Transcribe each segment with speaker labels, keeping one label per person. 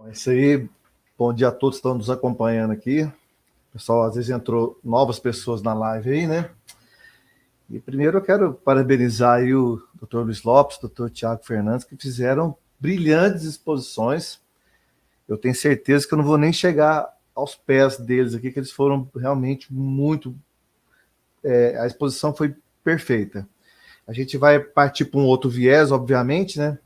Speaker 1: É isso aí. Bom dia a todos que estão nos acompanhando aqui. Pessoal, às vezes entrou novas pessoas na live aí, né? E primeiro eu quero parabenizar aí o Dr. Luiz Lopes, o Dr. Tiago Fernandes, que fizeram brilhantes exposições. Eu tenho certeza que eu não vou nem chegar aos pés deles aqui, que eles foram realmente muito... a exposição foi perfeita. A gente vai partir para um outro viés, obviamente, né?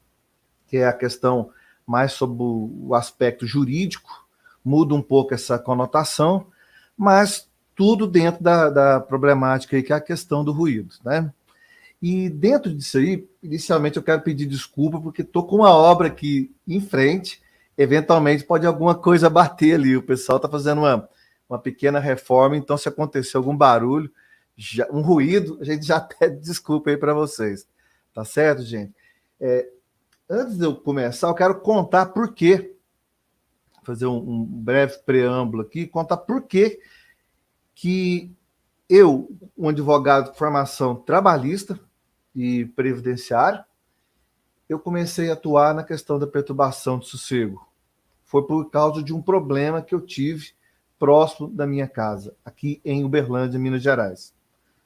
Speaker 1: Que é a questão mais sobre o aspecto jurídico, muda um pouco essa conotação, mas tudo dentro da problemática aí, que é a questão do ruído, né? E dentro disso aí, inicialmente eu quero pedir desculpa, porque estou com uma obra aqui em frente, eventualmente pode alguma coisa bater ali, o pessoal está fazendo uma pequena reforma, então se acontecer algum barulho, um ruído, a gente já pede desculpa aí para vocês, tá certo, gente? Antes de eu começar, eu quero contar por quê, fazer um breve preâmbulo aqui, contar por quê que eu, um advogado de formação trabalhista e previdenciário, eu comecei a atuar na questão da perturbação de sossego. Foi por causa de um problema que eu tive próximo da minha casa, aqui em Uberlândia, Minas Gerais.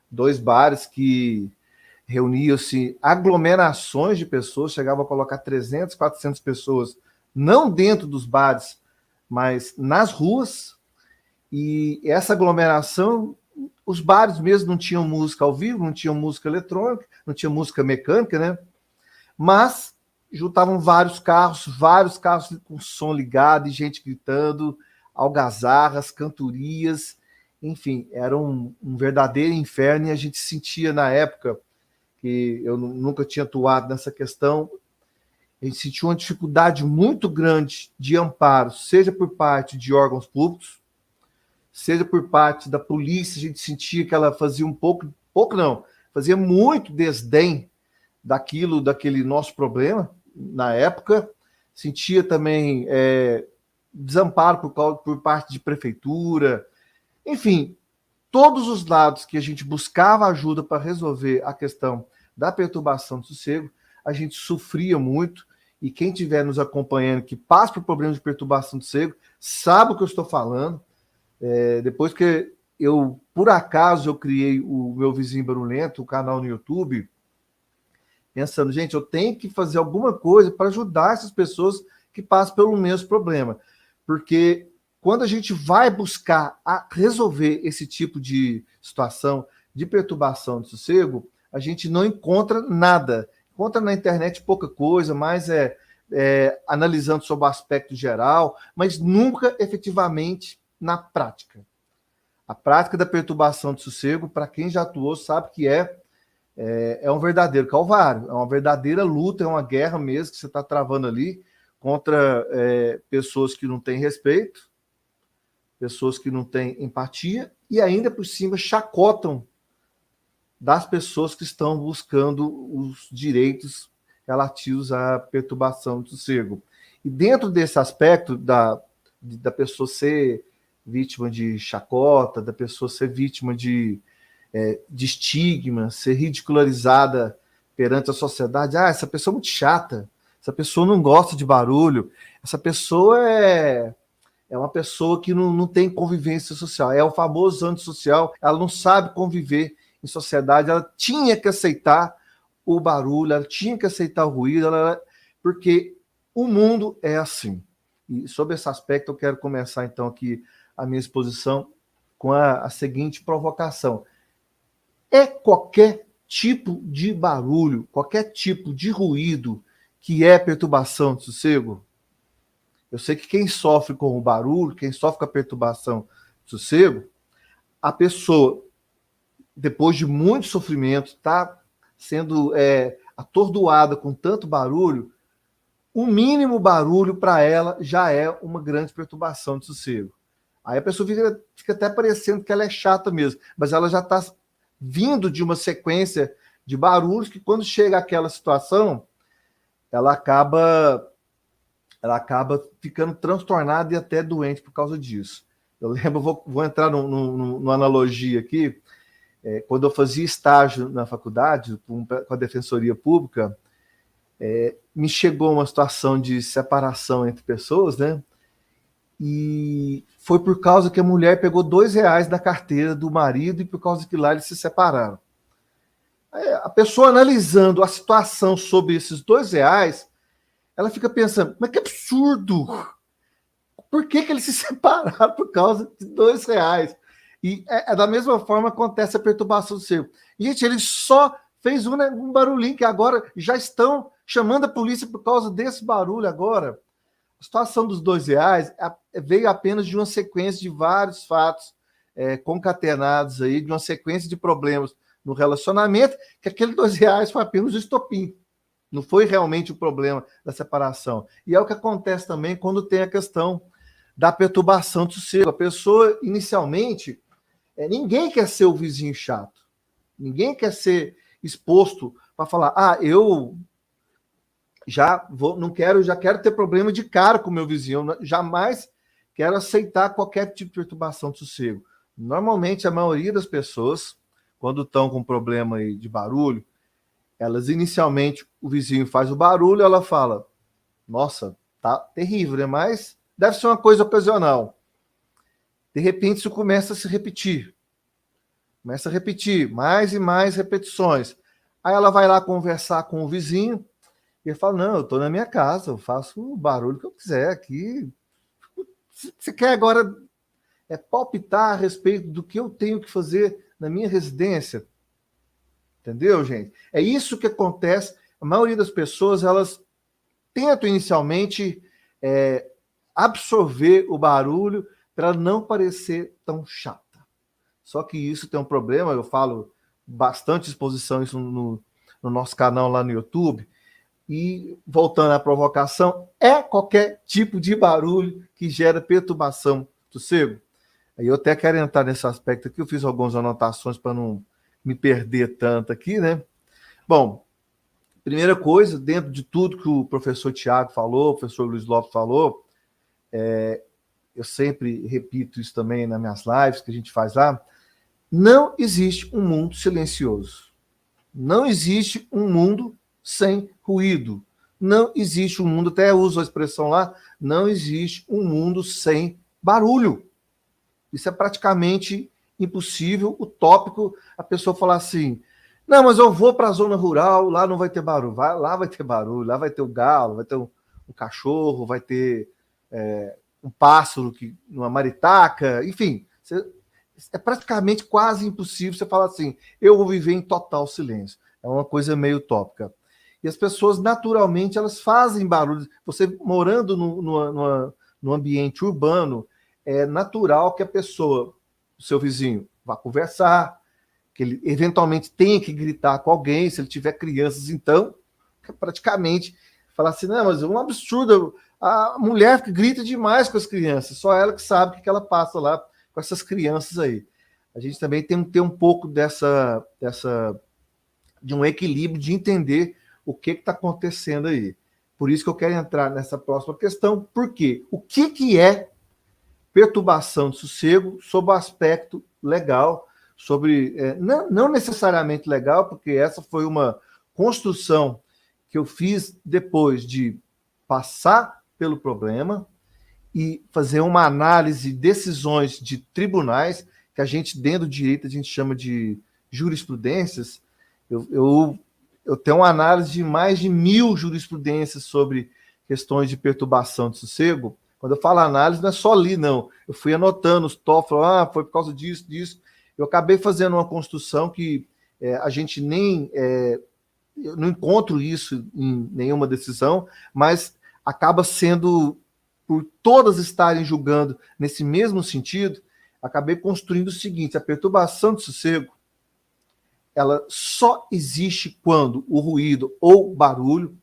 Speaker 1: 2 bares que reuniam-se aglomerações de pessoas, chegavam a colocar 300, 400 pessoas, não dentro dos bares, mas nas ruas, e essa aglomeração, os bares mesmo não tinham música ao vivo, não tinham música eletrônica, não tinha música mecânica, né? Mas juntavam vários carros com som ligado e gente gritando, algazarras, cantorias, enfim, era um verdadeiro inferno, e a gente sentia na época, que eu nunca tinha atuado nessa questão, a gente sentiu uma dificuldade muito grande de amparo, seja por parte de órgãos públicos, seja por parte da polícia. A gente sentia que ela fazia fazia muito desdém daquele nosso problema na época. Sentia também desamparo por parte de prefeitura, enfim, todos os lados que a gente buscava ajuda para resolver a questão da perturbação do sossego, a gente sofria muito, e quem estiver nos acompanhando que passa por problemas de perturbação do sossego, sabe o que eu estou falando. Depois que por acaso, eu criei o Meu Vizinho Barulhento, o canal no YouTube, pensando, gente, eu tenho que fazer alguma coisa para ajudar essas pessoas que passam pelo mesmo problema, porque quando a gente vai buscar resolver esse tipo de situação de perturbação de sossego, a gente não encontra nada. Encontra na internet pouca coisa, mais analisando sobre o aspecto geral, mas nunca efetivamente na prática. A prática da perturbação de sossego, para quem já atuou, sabe que é um verdadeiro calvário, é uma verdadeira luta, é uma guerra mesmo que você está travando ali contra pessoas que não têm respeito, pessoas que não têm empatia, e ainda por cima chacotam das pessoas que estão buscando os direitos relativos à perturbação do sossego. E dentro desse aspecto da pessoa ser vítima de chacota, da pessoa ser vítima de estigma, ser ridicularizada perante a sociedade, essa pessoa é muito chata, essa pessoa não gosta de barulho, essa pessoa é uma pessoa que não tem convivência social, é o famoso antissocial, ela não sabe conviver em sociedade, ela tinha que aceitar o barulho, ela tinha que aceitar o ruído, porque o mundo é assim. E sobre esse aspecto eu quero começar então aqui a minha exposição com a seguinte provocação. É qualquer tipo de barulho, qualquer tipo de ruído que é perturbação de sossego? Eu sei que quem sofre com o barulho, quem sofre com a perturbação de sossego, a pessoa, depois de muito sofrimento, está sendo atordoada com tanto barulho, o mínimo barulho para ela já é uma grande perturbação de sossego. Aí a pessoa fica até parecendo que ela é chata mesmo, mas ela já está vindo de uma sequência de barulhos que, quando chega àquela situação, ela acaba ficando transtornada e até doente por causa disso. Eu lembro, vou entrar numa analogia aqui, quando eu fazia estágio na faculdade com a Defensoria Pública, Me chegou uma situação de separação entre pessoas, né? E foi por causa que a mulher pegou R$ 2 da carteira do marido e por causa que lá eles se separaram. A pessoa analisando a situação sobre esses R$ 2, ela fica pensando, mas que absurdo! Por que eles se separaram por causa de R$ 2? E da mesma forma acontece a perturbação do ser. Gente, ele só fez um barulhinho que agora já estão chamando a polícia por causa desse barulho agora. A situação dos R$ 2 veio apenas de uma sequência de vários fatos concatenados aí, de uma sequência de problemas no relacionamento, que aquele R$ 2 foi apenas o estopim. Não foi realmente o problema da separação. E é o que acontece também quando tem a questão da perturbação do sossego. A pessoa, inicialmente, ninguém quer ser o vizinho chato. Ninguém quer ser exposto para falar, eu já quero ter problema de cara com o meu vizinho, eu jamais quero aceitar qualquer tipo de perturbação de sossego. Normalmente, a maioria das pessoas, quando estão com problema aí de barulho, elas inicialmente, o vizinho faz o barulho, ela fala, nossa, tá terrível, né? Mas deve ser uma coisa ocasional. De repente, isso começa a se repetir. Começa a repetir, mais e mais repetições. Aí ela vai lá conversar com o vizinho, e ele fala, não, eu estou na minha casa, eu faço o barulho que eu quiser aqui. Você quer agora palpitar a respeito do que eu tenho que fazer na minha residência? Entendeu, gente? É isso que acontece. A maioria das pessoas, elas tentam inicialmente absorver o barulho para não parecer tão chata. Só que isso tem um problema, eu falo bastante exposição isso no nosso canal lá no YouTube. E, voltando à provocação, qualquer tipo de barulho que gera perturbação do sossego. Aí eu até quero entrar nesse aspecto aqui, eu fiz algumas anotações para não me perder tanto aqui, né? Bom, primeira coisa, dentro de tudo que o professor Tiago falou, o professor Luiz Lopes falou, eu sempre repito isso também nas minhas lives que a gente faz lá, não existe um mundo silencioso. Não existe um mundo sem ruído. Não existe um mundo, até uso a expressão lá, não existe um mundo sem barulho. Isso é praticamente impossível, utópico, a pessoa falar assim, não, mas eu vou para a zona rural, lá não vai ter barulho. Lá vai ter barulho, lá vai ter o galo, vai ter um cachorro, vai ter um pássaro, uma maritaca, enfim. É praticamente quase impossível você falar assim, eu vou viver em total silêncio. É uma coisa meio utópica. E as pessoas, naturalmente, elas fazem barulho. Você morando no ambiente urbano, é natural que a pessoa, o seu vizinho, vá conversar, que ele eventualmente tenha que gritar com alguém, se ele tiver crianças, então, praticamente falar assim, não, mas é um absurdo, a mulher grita demais com as crianças, só ela que sabe o que ela passa lá com essas crianças aí. A gente também tem que ter um pouco de um equilíbrio, de entender o que está acontecendo aí. Por isso que eu quero entrar nessa próxima questão, porque o que é perturbação de sossego sob o aspecto legal, não necessariamente legal, porque essa foi uma construção que eu fiz depois de passar pelo problema e fazer uma análise de decisões de tribunais, que a gente, dentro do direito, a gente chama de jurisprudências. Eu tenho uma análise de mais de 1.000 jurisprudências sobre questões de perturbação de sossego. Quando eu falo análise, não é só ali, não. Eu fui anotando os tópicos, foi por causa disso. Eu acabei fazendo uma construção que a gente nem... eu não encontro isso em nenhuma decisão, mas acaba sendo, por todas estarem julgando nesse mesmo sentido, acabei construindo o seguinte, a perturbação de sossego, ela só existe quando o ruído ou barulho,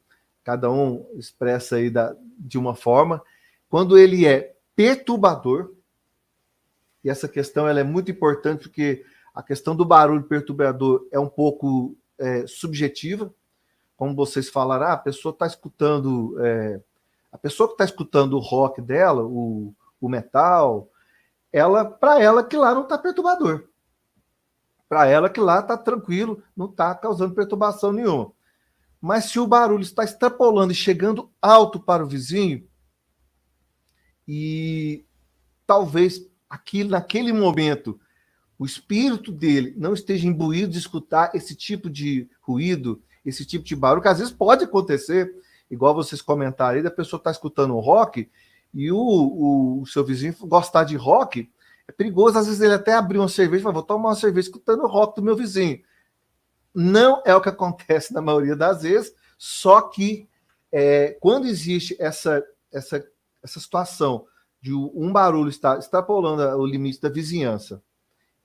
Speaker 1: cada um expressa aí de uma forma, quando ele é perturbador, e essa questão ela é muito importante porque a questão do barulho perturbador é um pouco subjetiva, como vocês falaram, a pessoa está escutando, a pessoa que está escutando o rock dela, o metal, para ela que lá não está perturbador. Para ela que lá está tranquilo, não está causando perturbação nenhuma. Mas se o barulho está extrapolando e chegando alto para o vizinho, e talvez naquele momento o espírito dele não esteja imbuído de escutar esse tipo de ruído, esse tipo de barulho, que às vezes pode acontecer, igual vocês comentaram aí, da pessoa estar escutando um rock e o seu vizinho gostar de rock, é perigoso, às vezes ele até abrir uma cerveja e falar, vou tomar uma cerveja escutando o rock do meu vizinho. Não é o que acontece na maioria das vezes, só que quando existe essa situação de um barulho estar extrapolando o limite da vizinhança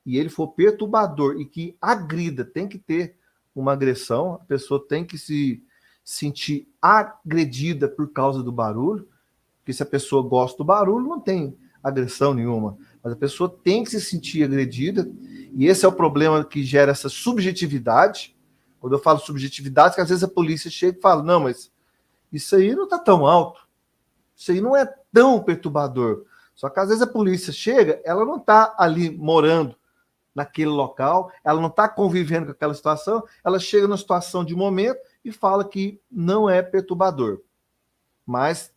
Speaker 1: e ele for perturbador e que agrida, tem que ter uma agressão, a pessoa tem que se sentir agredida por causa do barulho, porque se a pessoa gosta do barulho, não tem agressão nenhuma, mas a pessoa tem que se sentir agredida, e esse é o problema que gera essa subjetividade. Quando eu falo subjetividade, que às vezes a polícia chega e fala, não, mas isso aí não está tão alto, isso aí não é tão perturbador. Só que às vezes a polícia chega, ela não está ali morando naquele local, ela não está convivendo com aquela situação, ela chega numa situação de momento e fala que não é perturbador. Mas,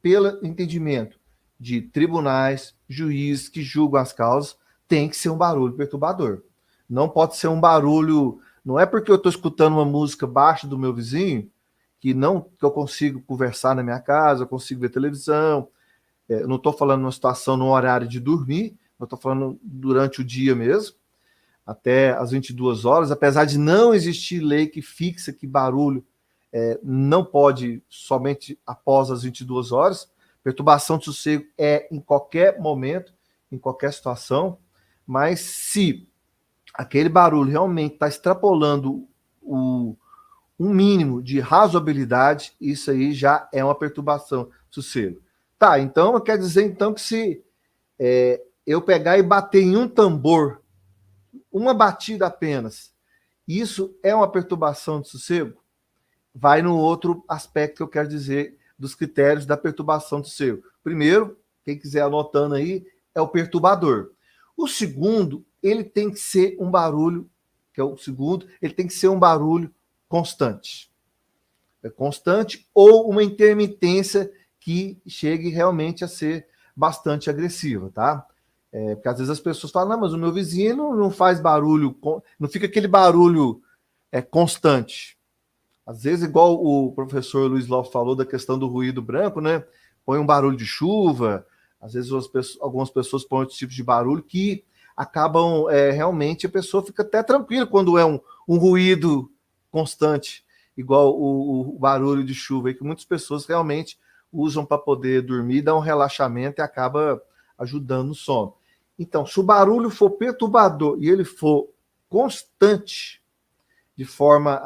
Speaker 1: pelo entendimento de tribunais, juízes que julgam as causas, tem que ser um barulho perturbador. Não pode ser um barulho... Não é porque eu estou escutando uma música baixa do meu vizinho que eu consigo conversar na minha casa, eu consigo ver televisão. Eu não estou falando numa situação no horário de dormir, eu estou falando durante o dia mesmo, até às 22 horas, apesar de não existir lei que fixa que barulho não pode somente após as 22 horas. Perturbação de sossego é em qualquer momento, em qualquer situação, mas se aquele barulho realmente está extrapolando um mínimo de razoabilidade, isso aí já é uma perturbação de sossego. Tá, então quer dizer então que se eu pegar e bater em um tambor, uma batida apenas, isso é uma perturbação de sossego? Vai no outro aspecto que eu quero dizer dos critérios da perturbação de sossego. Primeiro, quem quiser anotando aí, é o perturbador. O segundo, ele tem que ser um barulho, que é o segundo, ele tem que ser um barulho constante. É constante ou uma intermitência que chegue realmente a ser bastante agressiva, tá? Porque às vezes as pessoas falam, não, mas o meu vizinho não faz barulho, não fica aquele barulho constante. Às vezes, igual o professor Luiz Lopes falou da questão do ruído branco, né? Põe um barulho de chuva, às vezes algumas pessoas põem outros tipos de barulho que acabam, realmente, a pessoa fica até tranquila quando é um ruído constante, igual o barulho de chuva, que muitas pessoas realmente usam para poder dormir, dá um relaxamento e acaba ajudando no sono. Então, se o barulho for perturbador e ele for constante, de forma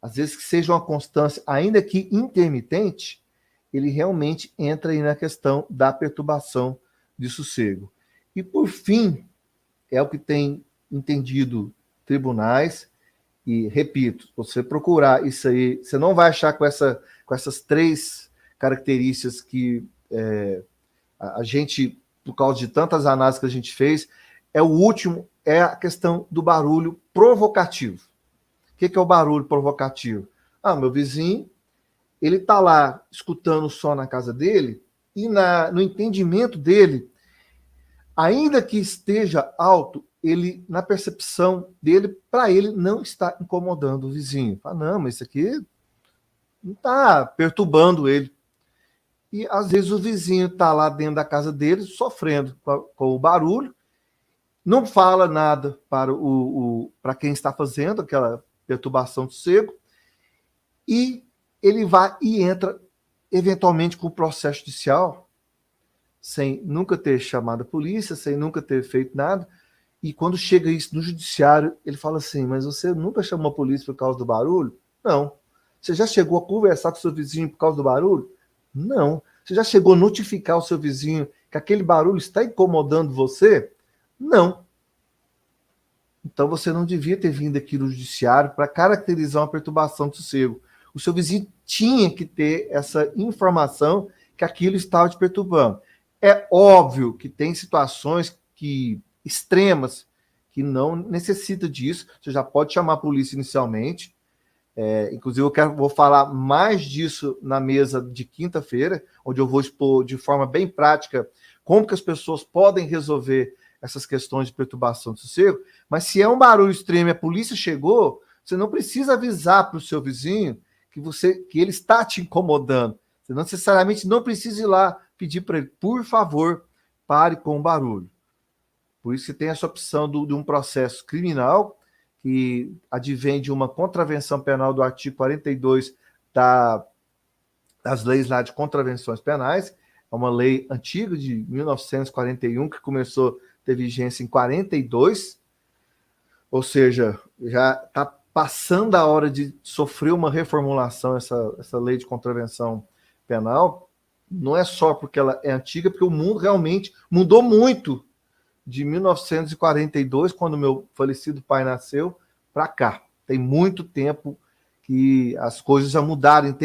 Speaker 1: às vezes que seja uma constância, ainda que intermitente, ele realmente entra aí na questão da perturbação de sossego. E, por fim, é o que tem entendido tribunais, e, repito, você procurar isso aí, você não vai achar com essas três características que a gente, por causa de tantas análises que a gente fez, o último é a questão do barulho provocativo. O que é o barulho provocativo? Meu vizinho, ele está lá escutando o som na casa dele e no entendimento dele, ainda que esteja alto, ele, na percepção dele, para ele não está incomodando o vizinho. Não, mas isso aqui não está perturbando ele. E às vezes o vizinho está lá dentro da casa dele, sofrendo com o barulho, não fala nada para quem está fazendo aquela perturbação de sossego, e ele vai e entra eventualmente com o processo judicial, sem nunca ter chamado a polícia, sem nunca ter feito nada, e quando chega isso no judiciário, ele fala assim, mas você nunca chamou a polícia por causa do barulho? Não. Você já chegou a conversar com o seu vizinho por causa do barulho? Não. Você já chegou a notificar o seu vizinho que aquele barulho está incomodando você? Não. Então você não devia ter vindo aqui no judiciário para caracterizar uma perturbação de sossego. O seu vizinho tinha que ter essa informação que aquilo estava te perturbando. É óbvio que tem situações extremas que não necessita disso. Você já pode chamar a polícia inicialmente, Inclusive, vou falar mais disso na mesa de quinta-feira, onde eu vou expor de forma bem prática como que as pessoas podem resolver essas questões de perturbação de sossego. Mas se é um barulho extremo e a polícia chegou, você não precisa avisar para o seu vizinho que ele está te incomodando. Você não necessariamente não precisa ir lá pedir para ele, por favor, pare com o barulho. Por isso que tem essa opção de um processo criminal que advém de uma contravenção penal do artigo 42 das leis lá de contravenções penais. É uma lei antiga de 1941 que começou a ter vigência em 42, ou seja, já está passando a hora de sofrer uma reformulação essa lei de contravenção penal. Não é só porque ela é antiga, porque o mundo realmente mudou muito de 1942, quando meu falecido pai nasceu, para cá. Tem muito tempo que as coisas já mudaram,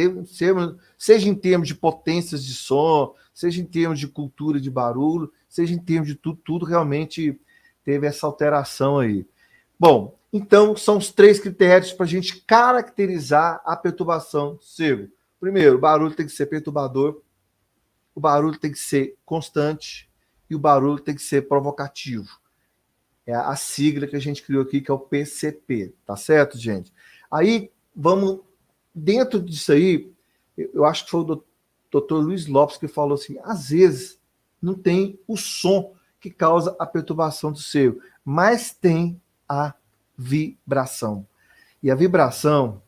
Speaker 1: seja em termos de potências de som, seja em termos de cultura de barulho, seja em termos de tudo realmente teve essa alteração aí. Bom, então são os 3 critérios para a gente caracterizar a perturbação do sossego. Primeiro, o barulho tem que ser perturbador, o barulho tem que ser constante, e o barulho tem que ser provocativo. É a sigla que a gente criou aqui, que é o PCP, tá certo, gente? Aí, vamos, dentro disso aí, eu acho que foi o Dr. Luiz Lopes que falou assim, às vezes não tem o som que causa a perturbação do sossego, mas tem a vibração. E a vibração,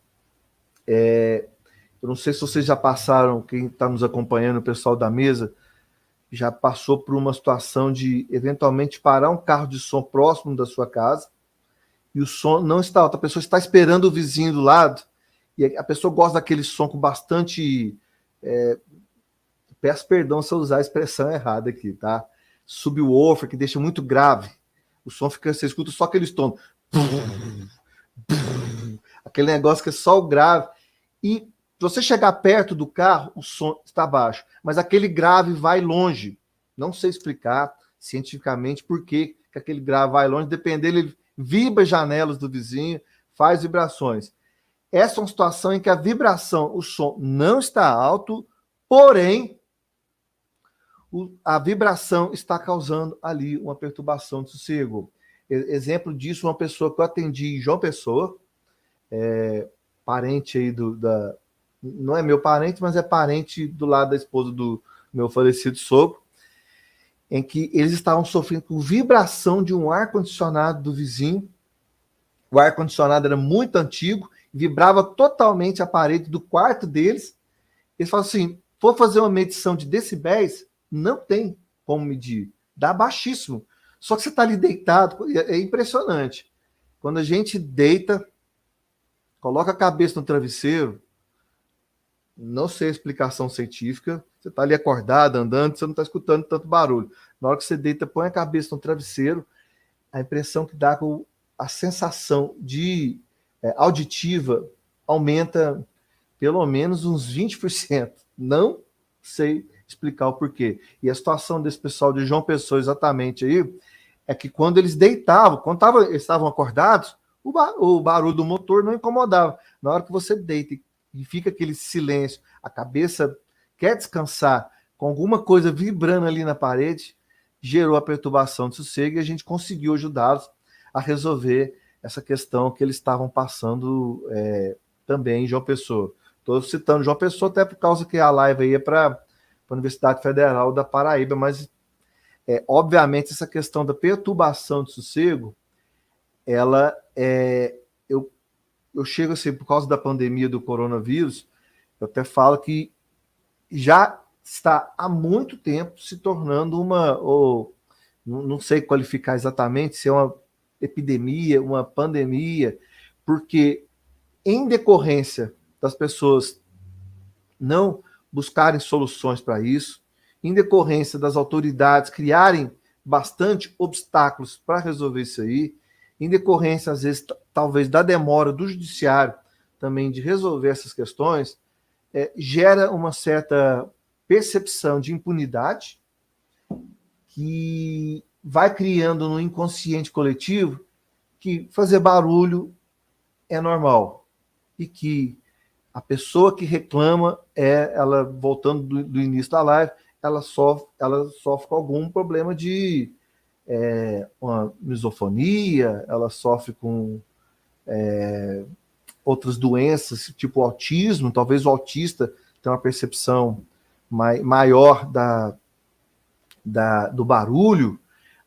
Speaker 1: eu não sei se vocês já passaram, quem está nos acompanhando, o pessoal da mesa, já passou por uma situação de, eventualmente, parar um carro de som próximo da sua casa e o som não está alto. A pessoa está esperando o vizinho do lado e a pessoa gosta daquele som com bastante... peço perdão se eu usar a expressão errada aqui, tá? Subwoofer, que deixa muito grave. O som fica... Você escuta só aquele tom. Aquele negócio que é só o grave. E se você chegar perto do carro, o som está baixo. Mas aquele grave vai longe. Não sei explicar cientificamente por que aquele grave vai longe. Dependendo, ele vibra as janelas do vizinho, faz vibrações. Essa é uma situação em que a vibração, o som não está alto, porém, a vibração está causando ali uma perturbação de sossego. Exemplo disso, uma pessoa que eu atendi em João Pessoa, parente aí não é meu parente, mas é parente do lado da esposa do meu falecido sogro, em que eles estavam sofrendo com vibração de um ar-condicionado do vizinho. O ar-condicionado era muito antigo, vibrava totalmente a parede do quarto deles. Eles falaram assim, for fazer uma medição de decibéis, não tem como medir, dá baixíssimo. Só que você está ali deitado, é impressionante. Quando a gente deita, coloca a cabeça no travesseiro, não sei a explicação científica, você está ali acordado, andando, você não está escutando tanto barulho. Na hora que você deita, põe a cabeça no travesseiro, a impressão que dá com a sensação de auditiva aumenta pelo menos uns 20%. Não sei explicar o porquê. E a situação desse pessoal de João Pessoa exatamente aí, é que quando eles deitavam, quando eles estavam acordados, o barulho do motor não incomodava. Na hora que você deita e fica aquele silêncio, a cabeça quer descansar, com alguma coisa vibrando ali na parede, gerou a perturbação de sossego e a gente conseguiu ajudá-los a resolver essa questão que eles estavam passando também em João Pessoa. Estou citando João Pessoa até por causa que a live aí é para a Universidade Federal da Paraíba, mas obviamente essa questão da perturbação de sossego, ela eu chego assim, por causa da pandemia do coronavírus, eu até falo que já está há muito tempo se tornando não sei qualificar exatamente se é uma epidemia, uma pandemia, porque em decorrência das pessoas não buscarem soluções para isso, em decorrência das autoridades criarem bastante obstáculos para resolver isso aí, em decorrência, às vezes, talvez da demora do judiciário também de resolver essas questões, gera uma certa percepção de impunidade que vai criando no inconsciente coletivo que fazer barulho é normal. e que a pessoa que reclama, ela voltando do início da live, ela sofre com algum problema de uma misofonia, ela sofre com outras doenças, tipo autismo. Talvez o autista tenha uma percepção maior do barulho.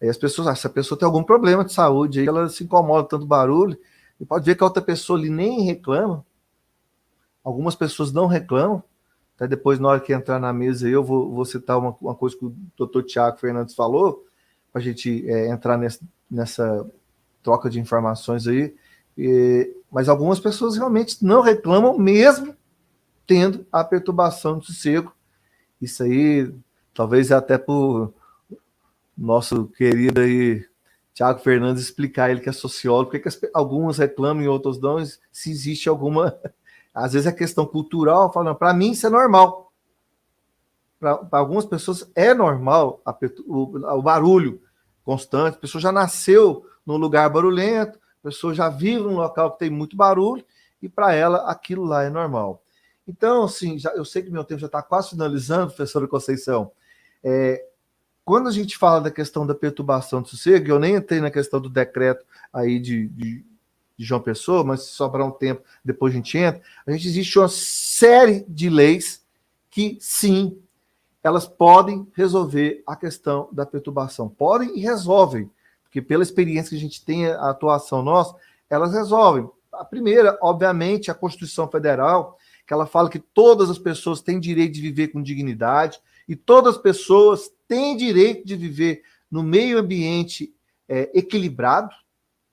Speaker 1: Aí as pessoas, se a pessoa tem algum problema de saúde, aí ela se incomoda tanto barulho, e pode ver que a outra pessoa ali nem reclama. Algumas pessoas não reclamam. Até depois, na hora que entrar na mesa, eu vou citar uma coisa que o doutor Tiago Fernandes falou, para a gente entrar nessa troca de informações aí. Mas algumas pessoas realmente não reclamam, mesmo tendo a perturbação do sossego. Isso aí, talvez até por nosso querido aí, Tiago Fernandes, explicar, ele que é sociólogo, porque algumas reclamam e outras não, se existe alguma... Às vezes é questão cultural, falando, para mim isso é normal. Para algumas pessoas é normal o barulho constante, a pessoa já nasceu num lugar barulhento, a pessoa já vive num local que tem muito barulho, e para ela aquilo lá é normal. Então, assim, eu sei que meu tempo já está quase finalizando, professora Conceição. Quando a gente fala da questão da perturbação do sossego, eu nem entrei na questão do decreto aí de João Pessoa, mas se sobrar um tempo, depois a gente entra. Existe uma série de leis que, sim, elas podem resolver a questão da perturbação. Podem e resolvem, porque pela experiência que a gente tem, a atuação nossa, elas resolvem. A primeira, obviamente, a Constituição Federal, que ela fala que todas as pessoas têm direito de viver com dignidade, e todas as pessoas têm direito de viver no meio ambiente equilibrado,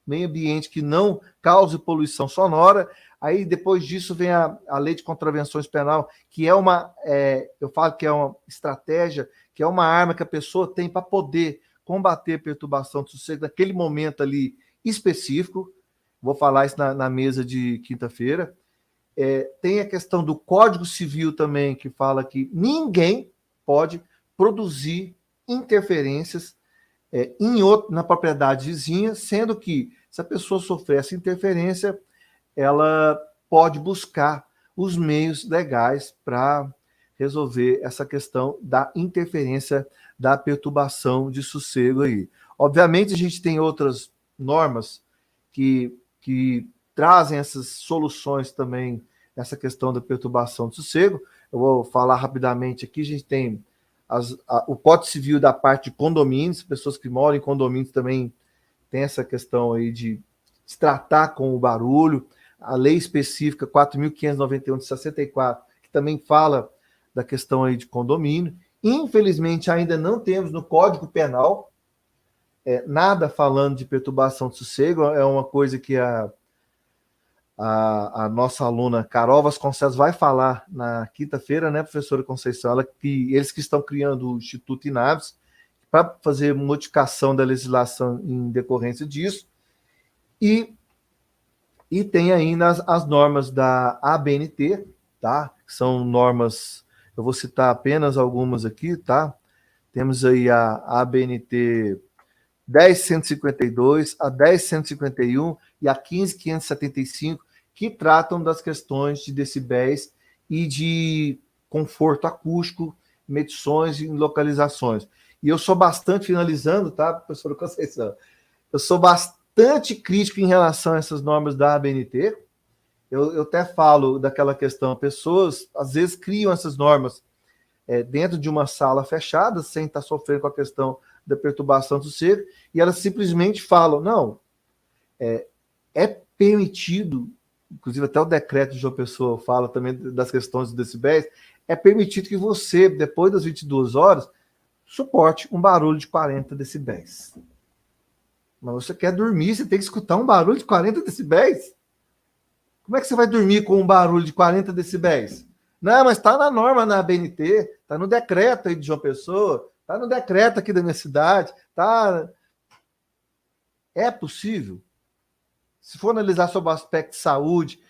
Speaker 1: meio ambiente que não cause poluição sonora. Aí, depois disso, vem a Lei de Contravenções Penal, que eu falo que é uma estratégia, que é uma arma que a pessoa tem para poder combater a perturbação do sossego naquele momento ali específico. Vou falar isso na mesa de quinta-feira. Tem a questão do Código Civil também, que fala que ninguém pode produzir interferências na propriedade vizinha, sendo que, se a pessoa sofrer essa interferência, ela pode buscar os meios legais para resolver essa questão da interferência, da perturbação de sossego aí. Obviamente, a gente tem outras normas que trazem essas soluções também, essa questão da perturbação do sossego. Eu vou falar rapidamente aqui. A gente tem o Código Civil da parte de condomínios, pessoas que moram em condomínios também tem essa questão aí de se tratar com o barulho. A lei específica 4.591 de 64, que também fala da questão aí de condomínio. Infelizmente, ainda não temos no Código Penal nada falando de perturbação de sossego. É uma coisa que a nossa aluna Carol Vasconcelos vai falar na quinta-feira, né, professora Conceição? Eles que estão criando o Instituto Inaves para fazer modificação da legislação em decorrência disso. E tem ainda as normas da ABNT, tá? São normas, eu vou citar apenas algumas aqui, tá? Temos aí a ABNT 10.152, a 10.151 e a 15.575, que tratam das questões de decibéis e de conforto acústico, medições e localizações. E eu sou bastante, finalizando, tá, professora Conceição? Eu sou bastante crítico em relação a essas normas da ABNT. Eu até falo daquela questão, pessoas às vezes criam essas normas dentro de uma sala fechada, sem estar sofrendo com a questão da perturbação do sossego, e elas simplesmente falam, não, é permitido, inclusive até o decreto de João Pessoa fala também das questões dos decibéis, é permitido que você, depois das 22 horas, suporte um barulho de 40 decibéis. Mas você quer dormir, você tem que escutar um barulho de 40 decibéis? Como é que você vai dormir com um barulho de 40 decibéis? Não, mas está na norma na ABNT, está no decreto aí de João Pessoa, está no decreto aqui da minha cidade, tá? É possível? Se for analisar sobre o aspecto de saúde,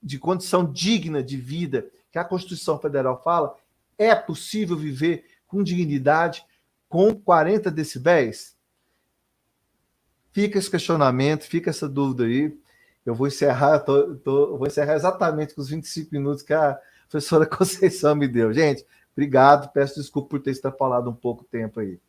Speaker 1: de condição digna de vida, que a Constituição Federal fala, é possível viver com dignidade com 40 decibéis? Fica esse questionamento, fica essa dúvida aí. eu vou encerrar, vou encerrar exatamente com os 25 minutos que a professora Conceição me deu. Gente, obrigado, peço desculpa por ter extrapolado um pouco o tempo aí.